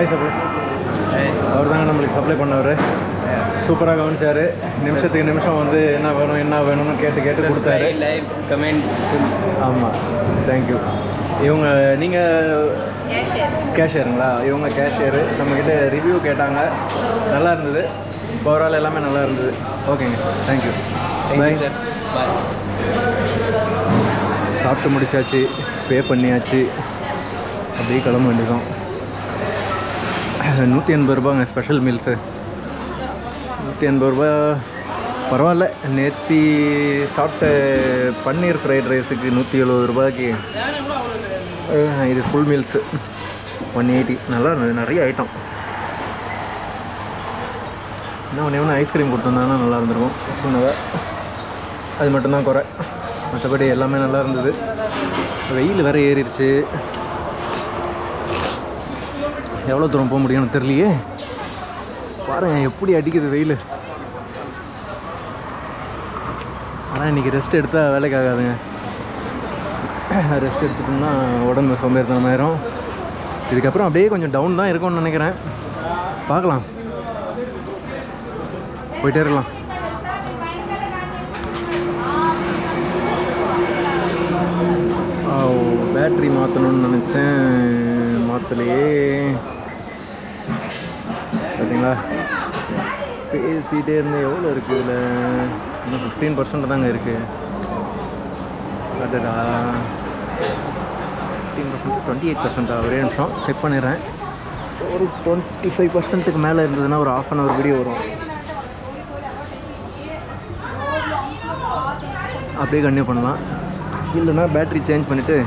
Hi supply. அவர் தாங்க நம்மளுக்கு supply பண்ணவர். சூப்பராக கவனிச்சார். நிமிஷத்துக்கு நிமிஷம் வந்து என்ன வேணும்னு கேட்டு கொடுத்தாரு. Live comment. ஆமாம், தேங்க்யூ. இவங்க நீங்கள் கேஷியருங்களா? இவங்க கேஷியரு. நம்மக்கிட்ட ரிவ்யூ கேட்டாங்க, நல்லா இருந்தது. ஓவரால் எல்லாமே நல்லா இருந்தது. ஓகேங்க, தேங்க்யூ. Bye sir. பாய். சாப்பிட்டு முடிச்சாச்சு, பே பண்ணியாச்சு, அப்படியே கிளம்ப வேண்டியதான். 180 ரூபாங்க ஸ்பெஷல் மீல்ஸு. 180 ரூபா பரவாயில்ல. நேற்று சாப்பிட்ட பன்னீர் ஃப்ரைட் ரைஸுக்கு 170 ரூபாய்க்கு இது ஃபுல் மீல்ஸு 180. நல்லா இருந்தது, நிறைய ஐட்டம். இன்னும் ஒன்று ஐஸ்கிரீம் கொடுத்துருந்தாங்கன்னா நல்லா இருந்திருக்கும் சின்னதாக. அது மட்டும்தான் குறை, மற்றபடி எல்லாமே நல்லா இருந்தது. வெயில் வேறு ஏறிடுச்சு. எவ்வளோ தூரம் போக முடியும்னு தெரியலையே. பாருங்கள் எப்படி அடிக்குது வெயில். ஆனால் இன்றைக்கி ரெஸ்ட் எடுத்தால் வேலைக்கு ஆகாதுங்க. ரெஸ்ட் எடுத்துட்டோம்னா உடம்பு சோம்பேறித்தனமாயிரும். இதுக்கப்புறம் அப்படியே கொஞ்சம் டவுன் தான் இருக்கும்னு நினைக்கிறேன். பார்க்கலாம், போயிட்டே இருக்கலாம். பேட்ரி மாற்றணும்னு நினச்சேன், மாற்றலையே. பார்த்தீங்களா, பேசிகிட்டே இருந்தேன். எவ்வளோ இருக்குது இதில்? இன்னும் 15% தாங்க இருக்குது. அடடா, 15%, 28%. ஒரே நிமிஷம் செக் பண்ணிடுறேன். ஒரு 25%க்கு மேலே இருந்ததுன்னா ஒரு ½ hour வீடியோ வரும். அப்படியே கன்டினியூ பண்ணலாம். இல்லைன்னா பேட்ரி சேஞ்ச் பண்ணிவிட்டு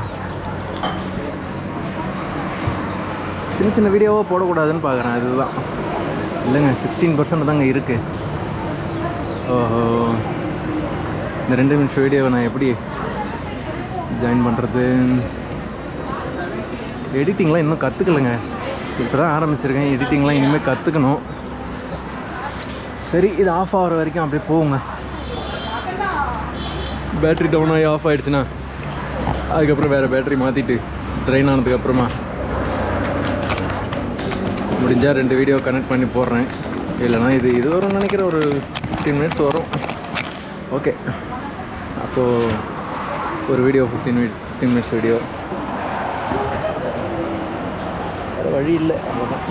சின்ன சின்ன வீடியோவாக போடக்கூடாதுன்னு பார்க்குறேன். அதுதான். இல்லைங்க, 16% தாங்க இருக்குது. ஓஹோ, இந்த 2 நிமிஷம் வீடியோவை நான் எப்படி ஜாயின் பண்ணுறது? எடிட்டிங்லாம் இன்னும் கற்றுக்கலைங்க. இப்போ தான் ஆரம்பிச்சிருக்கேன். எடிட்டிங்லாம் இனிமேல் கற்றுக்கணும். சரி, இது ஆஃப் ஆகிற வரைக்கும் அப்படியே போகுங்க. பேட்ரி டவுன் ஆகி ஆஃப் ஆகிடுச்சுன்னா அதுக்கப்புறம் வேறு பேட்ரி மாற்றிட்டு ட்ரெயின் ஆனதுக்கப்புறமா முடிஞ்சால் 2 வீடியோ கனெக்ட் பண்ணி போடுறேன். இல்லைனா இது வரும்னு நினைக்கிறேன். ஒரு 15 minutes வரும். ஓகே, அப்போது ஒரு வீடியோ 15 minutes வீடியோ. வேறு வழி இல்லை, அவ்வளோதான்.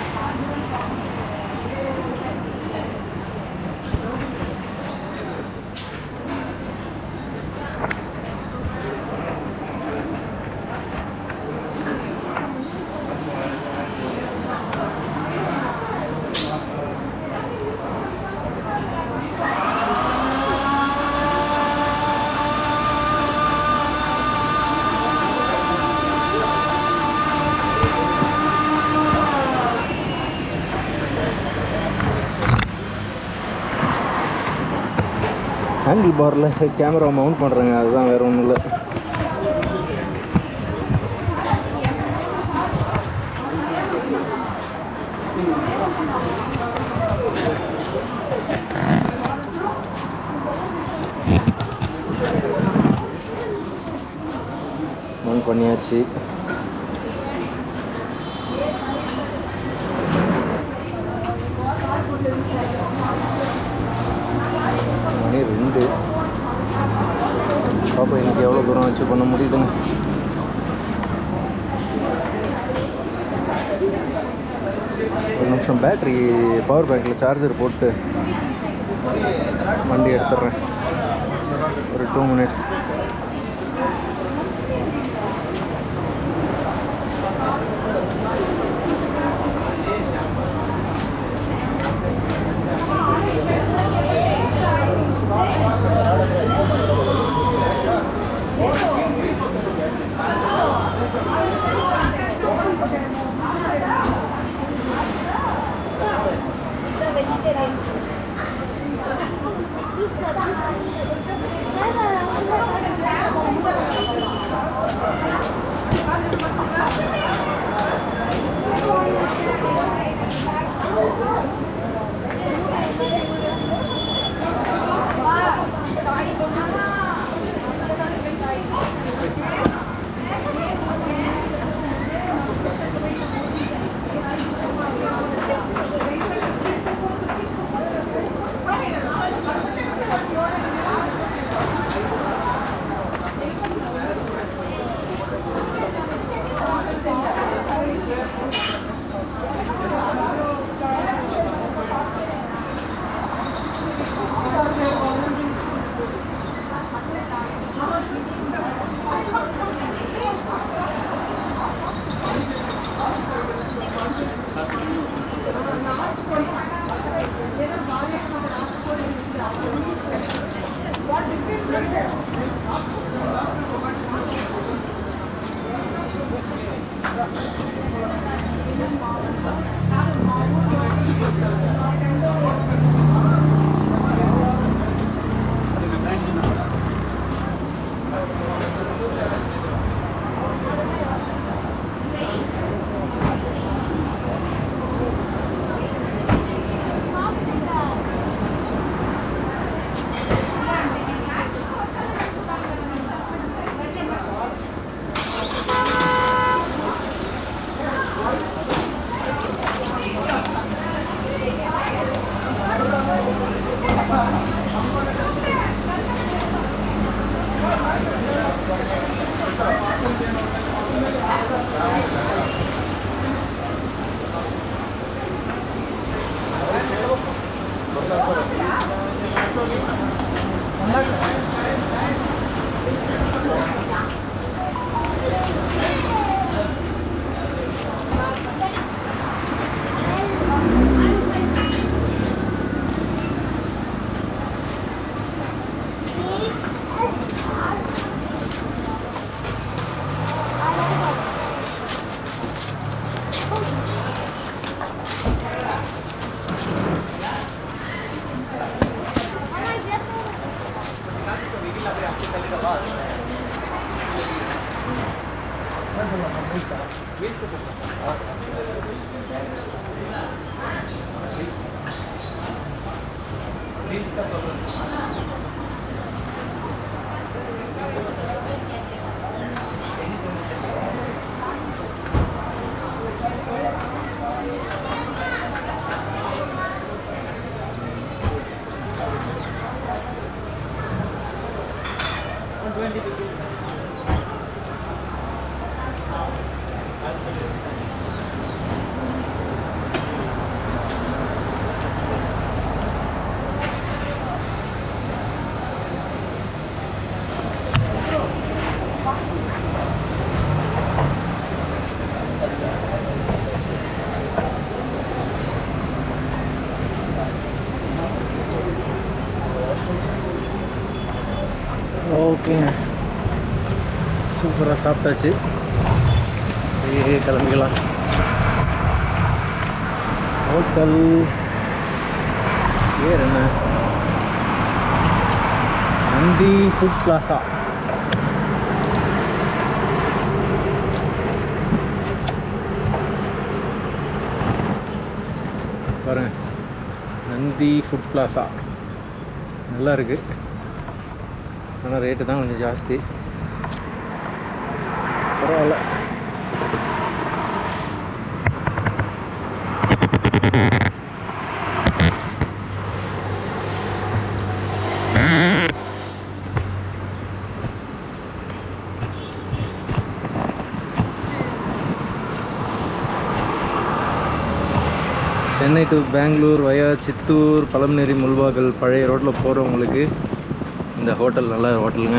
ஹேண்டில் பாரில் கேமரா மவுண்ட் பண்ணுறேங்க, அதுதான், வேறு ஒன்றும் இல்லை. மவுண்ட் பண்ணியாச்சு. மணி 2. பாப்பா எனக்கு எவ்வளோ தூரம் வச்சு பண்ண முடியுதுங்க. ஒரு நிமிஷம் பேட்ரி பவர் பேங்கில் சார்ஜர் போட்டு வண்டி எடுத்துடுறேன். ஒரு 2 minutes. ஓகேங்க, சூப்பராக சாப்பிட்டாச்சு. அப்படியே கிளம்பிக்கலாம். ஹோட்டல் பேர் என்ன? Nandi food plaza. பாருங்க, நந்தி ஃபுட் பிளாசா நல்லா இருக்குது. ஆனால் ரேட்டு தான் கொஞ்சம் ஜாஸ்தி. பரவாயில்ல. சென்னை டு பெங்களூர் வயா சித்தூர் பழமநேரி முல்பாகல் பழைய ரோட்டில் போகிறவங்களுக்கு இந்த ஹோட்டல் நல்ல ஹோட்டலுங்க.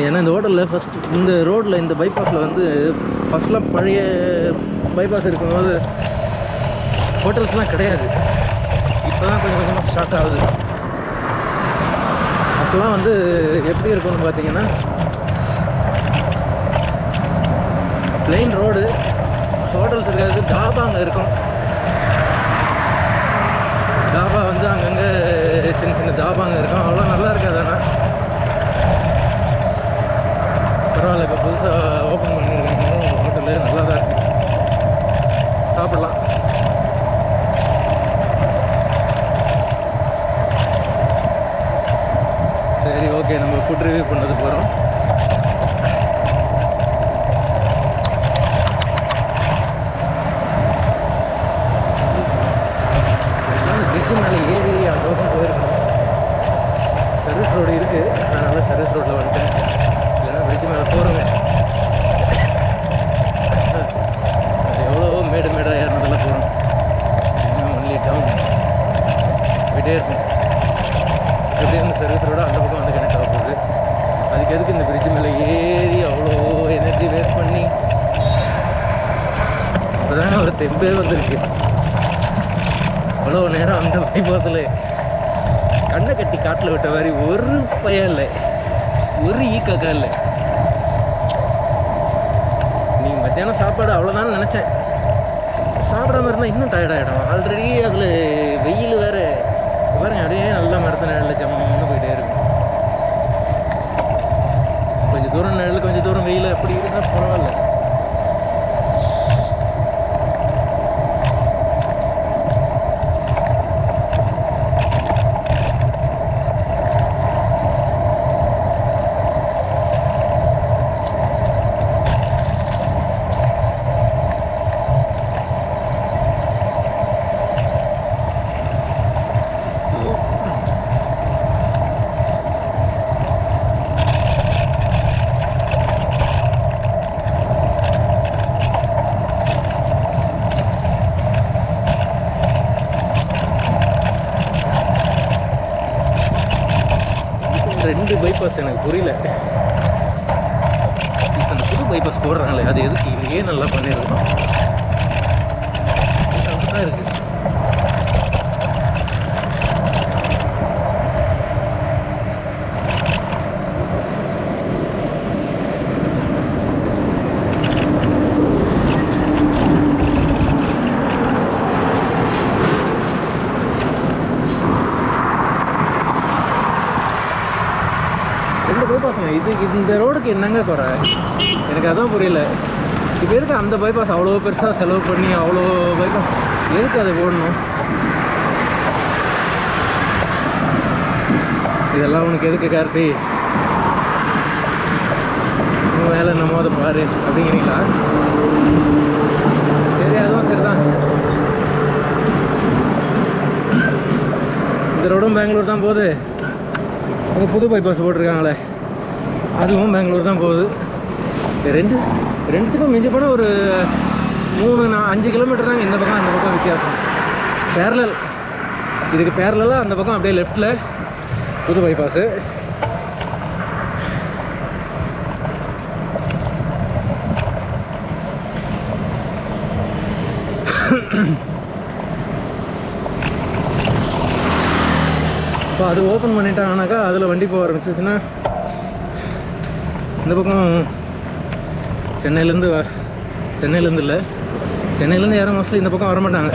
ஏன்னா இந்த ஹோட்டலில் ஃபஸ்ட் இந்த ரோட்டில் இந்த பைபாஸில் வந்து ஃபஸ்ட்லாம் பழைய பைபாஸ் இருக்கும்போது ஹோட்டல்ஸ்லாம் கிடையாது. இப்போ தான் கொஞ்சம் கொஞ்சமாக ஸ்டார்ட் ஆகுது. அப்போலாம் வந்து எப்படி இருக்கும்னு பார்த்தீங்கன்னா பிளெயின் ரோடு, ஹோட்டல்ஸ் இருக்காது, தாபா அங்கே இருக்கும். தாபா வந்து அங்கங்கே சின்ன சின்ன தாபாங்க இருக்கும். அவ்வளோ நல்லா இருக்காது. ஆனால் பரவாயில்ல, இப்போ புதுசாக ஓப்பன் பண்ணியிருக்காங்க ஹோட்டலு, நல்லா தான் இருக்குது. சாப்பிட்லாம். சரி, ஓகே, நம்ம ஃபுட் ரிவ்யூ பண்ணது போகிறோம். பிரிட்ஜு மேலே ஏறி அந்த பக்கம் போயிருக்கோம். சர்வீஸ் ரோடு இருக்குது, அதனால் சர்வீஸ் ரோட்டில் வந்துட்டேன். இல்லைன்னா பிரிட்ஜு மேலே போகிறோங்க. அது எவ்வளோ மேடாக ஏறினதெல்லாம் போகிறோம். இன்னும் ஒன்லி டவுன் போயிட்டே இருக்கும். எப்படியும் இந்த சர்வீஸ் ரோடு அந்த பக்கம் வந்து கனெக்ட் ஆக போகுது. அதுக்கு எதுக்கு இந்த பிரிட்ஜு மேலே ஏறி அவ்வளோ எனர்ஜி வேஸ்ட் பண்ணி? இப்போ தானே ஒரு தெம்பே வந்துருக்கு. அவ்வளோ நேரம் அந்த பைபாஸில் கண்ணை கட்டி காட்டில் விட்ட மாதிரி ஒரு பயம் இல்லை, ஒரு ஈக்காக்கா இல்லை. நீ மத்தியானம் சாப்பாடு அவ்வளோதான் நினச்சேன். சாப்பிடாம இருந்தால் இன்னும் டயர்டாகிடும். ஆல்ரெடி அதில் வெயில் வேறு பாருங்க, அப்படியே நல்லா மரத்து நிழலில் ஜம்முன்னு போயிட்டே இருக்கும். கொஞ்சம் தூரம் நிழல், கொஞ்சம் தூரம் வெயில், அப்படி இருந்தால் பரவாயில்ல. ரெண்டு பைபாஸ் எனக்கு புரியல. இப்போ அந்த புது பைபாஸ் போடுறாங்களே, அது எதுக்கு? இதையே நல்லா பண்ணியிருக்கோம். அப்படிதான் இருக்கு. பைபாஸுங்க இது, இந்த ரோடுக்கு என்னங்க குறை? எனக்கு அதான் புரியல. இப்போ எதுக்கு அந்த பைபாஸ் அவ்வளோ பெருசாக செலவு பண்ணி அவ்வளோ பைபாஸ் எதுக்கு அதை போடணும்? இதெல்லாம் உனக்கு எதுக்கு கார்த்தி? உன் வேலை நம்ம அதை பாரு அப்படிங்கிறீங்களா? சரி, அதுவும் சரிதான். இந்த ரோடும் பெங்களூர் தான் போகுது. அங்கே புது பைபாஸ் போட்டிருக்காங்களே, அதுவும் பெங்களூர் தான் போகுது. ரெண்டுத்துக்கும் மிஞ்சி போனால் ஒரு 3-5 கிலோமீட்டர் தாங்க இந்த பக்கம் அந்த பக்கம் வித்தியாசம். பேரலல், இதுக்கு பேரலாக அந்த பக்கம் அப்படியே லெஃப்டில் புது பைபாஸு. இப்போ அது ஓப்பன் பண்ணிட்டாங்கனாக்கா அதில் வண்டி போக ஆரம்பிச்சிச்சுன்னா இந்த பக்கம் சென்னையிலேருந்து இல்லை, சென்னையிலேருந்து யாரும் மோஸ்ட்லி இந்த பக்கம் வரமாட்டாங்க.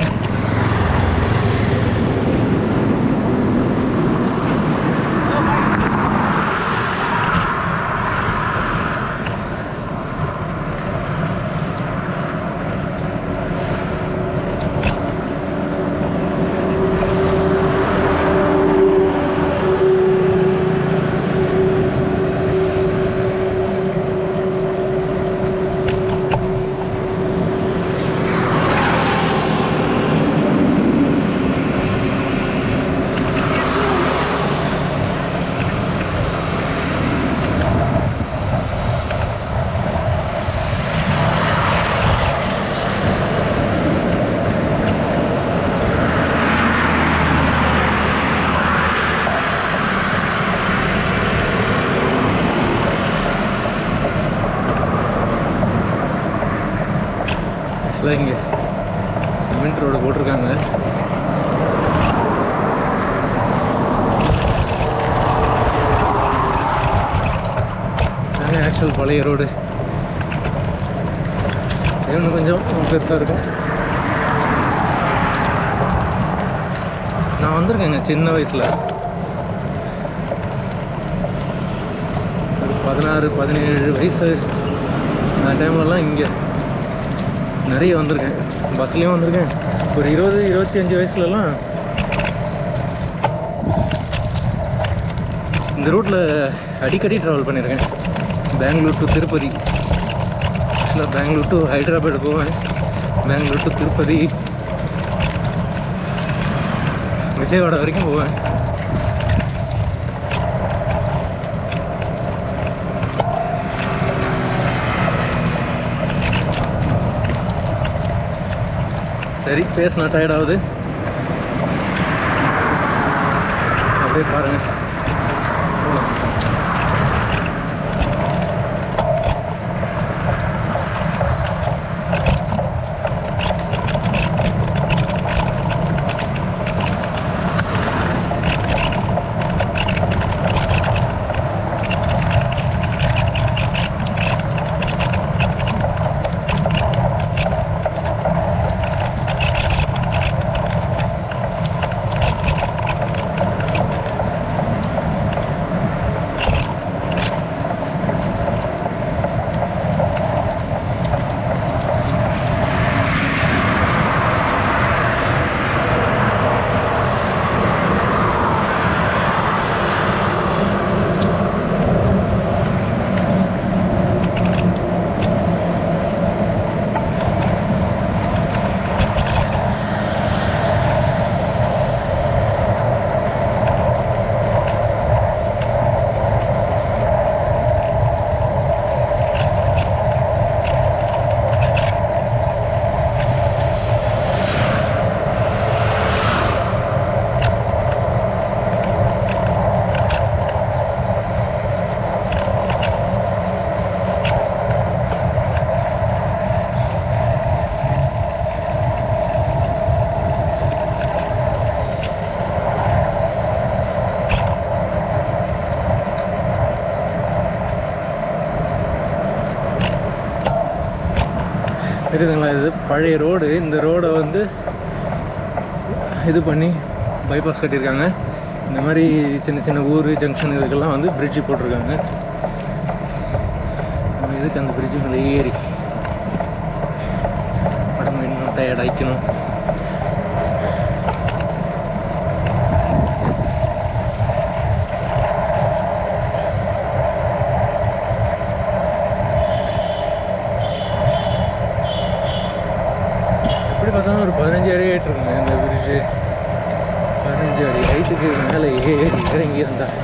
இங்கே சிமெண்ட் ரோடு போட்டிருக்காங்க. நாங்கள் ஆக்சுவல் பழைய ரோடு இன்னும் கொஞ்சம் பெருசாக இருக்கும். நான் வந்திருக்கேங்க சின்ன வயசில், ஒரு 16-17 வயசு அந்த டைம்லலாம் இங்கே நிறைய வந்திருக்கேன். பஸ்லேயும் வந்திருக்கேன். ஒரு 20-25 வயசுலலாம் இந்த ரூட்டில் அடிக்கடி ட்ராவல் பண்ணியிருக்கேன். பெங்களூர் டு திருப்பதி, ஆக்சுவலாக பெங்களூர் டு ஹைதராபாத் போவேன், பெங்களூர் டு திருப்பதி, விஜயவாடா வரைக்கும் போவேன். சரி, பேசினா டயர்ட் ஆகுது. அப்படியே பாருங்கள். தெரியுதுங்களா? இது பழைய ரோடு. இந்த ரோடை வந்து இது பண்ணி பைபாஸ் கட்டியிருக்காங்க. இந்த மாதிரி சின்ன சின்ன ஊர் ஜங்ஷன் இதுக்கெல்லாம் வந்து பிரிட்ஜு போட்டிருக்காங்க. நம்ம இதுக்கு அந்த பிரிட்ஜு மேலே ஏறி உடம்பு இன்னும் டயர்ட் ஆகிக்கணும். எப்படி பார்த்தாலும் ஒரு 15 அடி ஆகிட்டு இருக்குங்க இந்த பிரிட்ஜு. 15 அடி ஹைட்டுக்கு மேலே ஏறி இறங்கி இருந்தால்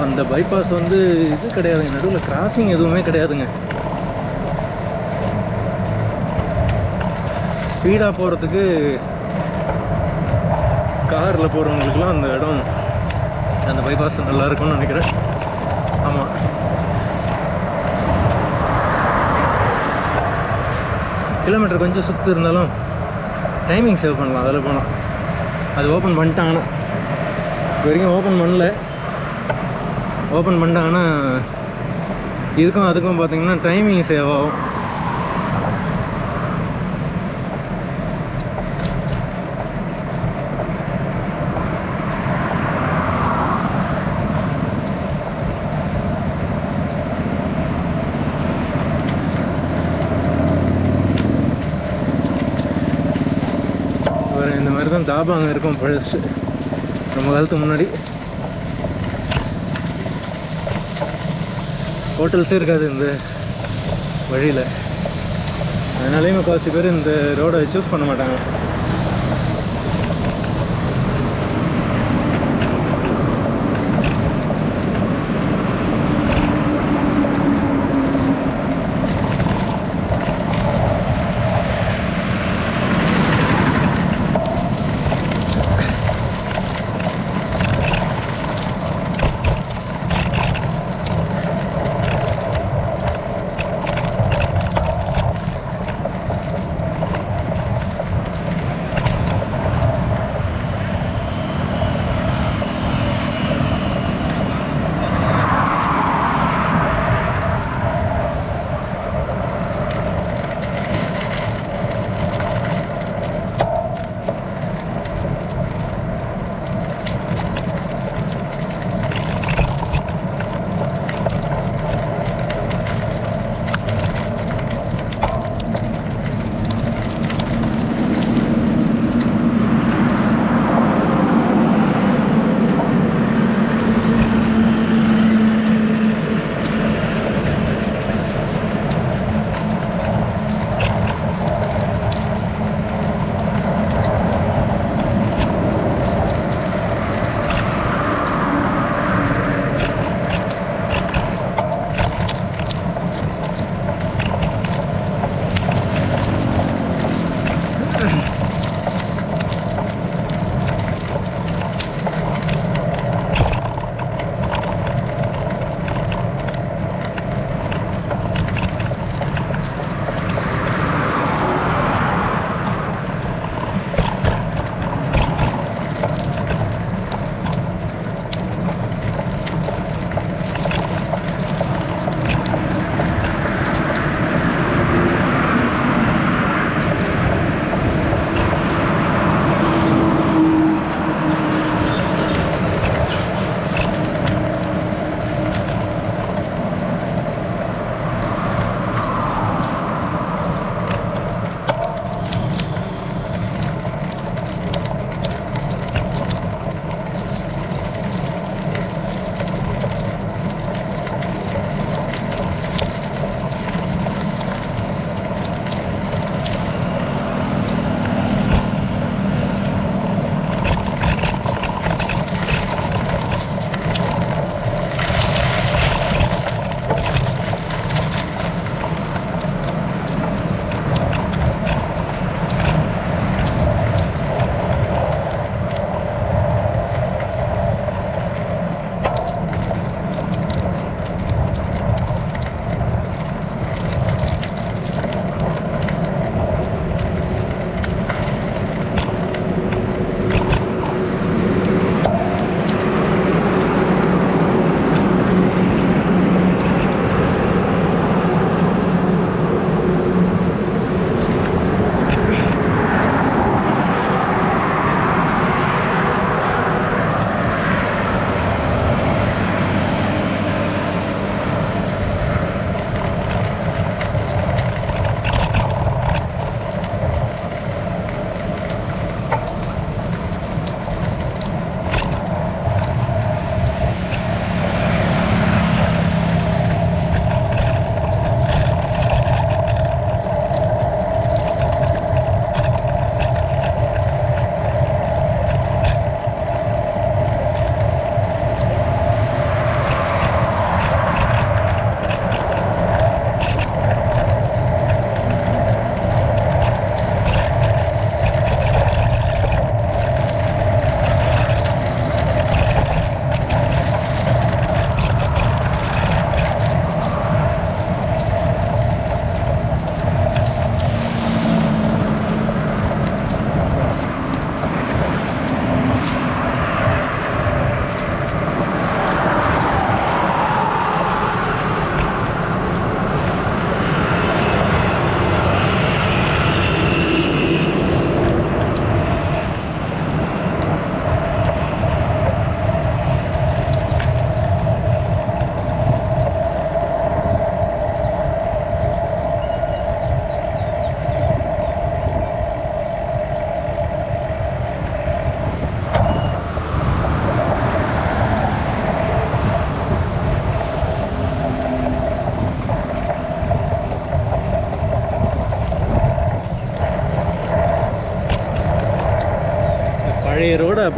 அந்த பைபாஸ் வந்து இது கிடையாதுங்க, நடுவில் கிராசிங் எதுவுமே கிடையாதுங்க. ஸ்பீடாக போகிறதுக்கு காரில் போகிறவங்களுக்குலாம் அந்த இடம் அந்த பைபாஸ் நல்லா இருக்கும்னு நினைக்கிறேன். ஆமாம், கிலோமீட்டர் கொஞ்சம் சுற்று இருந்தாலும் டைமிங் சேவ் பண்ணலாம். அதில் போனால் அது ஓப்பன் பண்ணிட்டாங்கன்னா, இது வரைக்கும் ஓப்பன் பண்ணல. ஓப்பன் பண்ணிட்டாங்கன்னா இதுக்கும் அதுக்கும் பார்த்திங்கன்னா டைமிங் சேவ் ஆகும். இந்த மாதிரி தான் தாபா அங்கே இருக்கும் பழசு, ரொம்ப காலத்துக்கு முன்னாடி. ஹோட்டல்ஸே இருக்காது இந்த வழியில். அதனாலேயும் முக்கால்வாசி பேர் இந்த ரோடை சூஸ் பண்ண மாட்டாங்க.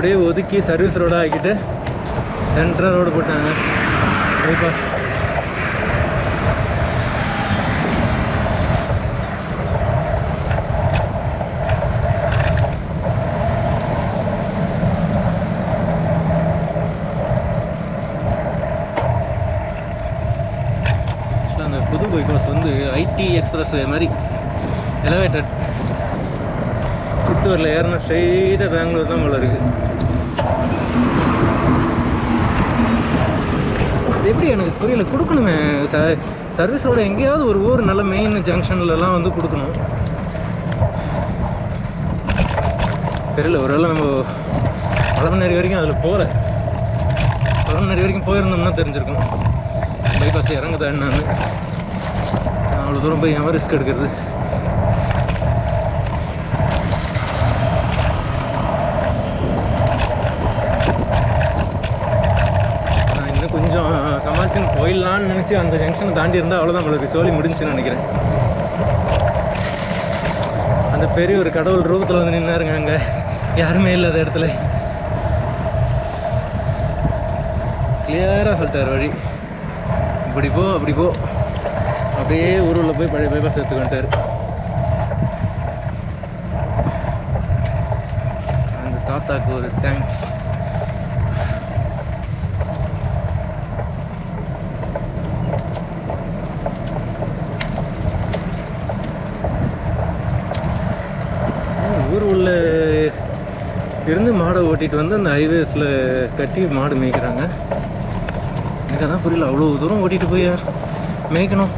அப்படியே ஒதுக்கி சர்வீஸ் ரோடாக ஆக்கிட்டு சென்ட்ரல் ரோடு போட்டாங்க, பைபாஸ். அந்த புது பைபாஸ் வந்து ஐடி எக்ஸ்பிரஸ் மாதிரி எலவேட்டட். சித்தூரில் ஏறினா ஸ்ட்ரெயிட்டாக பெங்களூர் தான் போல இருக்குது. எப்படி எனக்கு புரியல, கொடுக்கணுமே சர்வீஸோட எங்கேயாவது ஒரு ஊர் நல்ல மெயின் ஜங்ஷன்லலாம் வந்து கொடுக்கணும். தெரியல, ஒருவேளை நம்ம பழமநேரி வரைக்கும் அதில் போகல, பழமநேரி வரைக்கும் போயிருந்தோம்னா தெரிஞ்சிருக்கும் பைபாஸ் இறங்குதா என்னான்னு. அவ்வளோ தூரம் போய் எவன் ரிஸ்க் எடுக்கிறது. கொஞ்சம் சமாளிச்சுன்னு போயிடலான்னு நினச்சி அந்த ஜங்ஷனை தாண்டி இருந்தால் அவ்வளோதான், நம்மளுக்கு சோலி முடிஞ்சுன்னு நினைக்கிறேன். அந்த பெரிய ஒரு கடவுள் ரூபத்தில் வந்து நின்னாருங்க அங்கே, யாருமே இல்லாத இடத்துல. கிளியராக சொல்லிட்டார் வழி, இப்படி போ அப்படி போ, அப்படியே ஊரில் போய் பழைய பைபாஸ் எடுத்துக்கிட்டார். அந்த தாத்தாக்கு ஒரு தேங்க்ஸ். ஊர் உள்ள இருந்து மாடை ஓட்டிகிட்டு வந்து அந்த ஹைவேஸில் கட்டி மாடு மேய்க்கிறாங்க. எனக்கு அதான் புரியல, அவ்வளோ தூரம் ஓட்டிகிட்டு போய் மேய்க்கணும்.